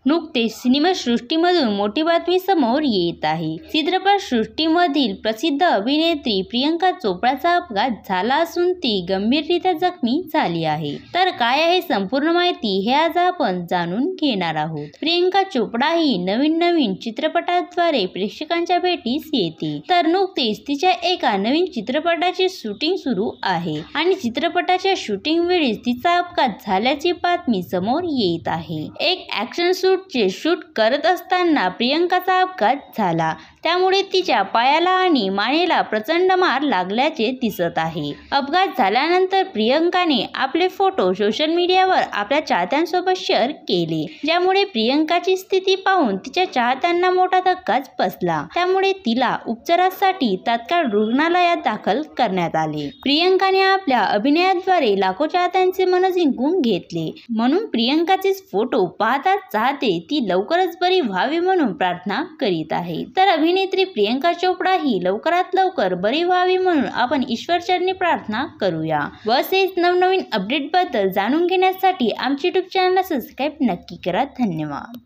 नुकतेच सिनेमासृष्टीमधून मोठी बातमी समोर येत आहे। चित्रपटसृष्टीमधील प्रसिद्ध अभिनेत्री प्रियंका चोप्राचा अपघात झाला असून ती गंभीररीत्या जखमी झाली आहे। तर काय आहे संपूर्ण माहिती हे आज आपण जाणून घेणार आहोत। प्रियंका चोप्रा ही नवीन चित्रपटाद्वारे प्रेक्षकांच्या भेटीस येते। तर नुकतेच तिच्या एका नवीन चित्रपटाचे शूटिंग सुरू आहे आणि चित्रपटाच्या शूटिंग वेळी तिचा अपघात झाल्याची बातमी समोर येत आहे। एक ॲक्शन चे शूट करत असताना प्रियंकाचा अपघात झाला, त्यामुळे तिच्या पायाला आणि मानेला प्रचंड मार लागल्याचे दिसत आहे। अपघात झाल्यानंतर प्रियंकाने आपले फोटो सोशल मीडियावर आपल्या चाहत्यांसोबत शेअर केले, ज्यामुळे प्रियंकाची स्थिती पाहून तिच्या चाहत्यांना मोठा धक्काच बसला। त्यामुळे तिला उपचारासाठी तात्काळ रुग्णालयात दाखल करण्यात आले। प्रियंकाने आपल्या अभिनयाद्वारे लाखो चाहत्यांचे मन जिंकून घेतले, म्हणून प्रियंकाचे फोटो पाहताच चाहते ती लवकरच बरी व्हावी म्हणून प्रार्थना करीत आहे। तर अभिनेत्री प्रियंका चोप्रा ही लवकरात लवकर बरी व्हावी म्हणून आपण ईश्वरचरणी प्रार्थना करूया। व असेच नवनवीन अपडेट बद्दल जाणून घेण्यासाठी आमचे YouTube चॅनलला सबस्क्राईब नक्की करा। धन्यवाद।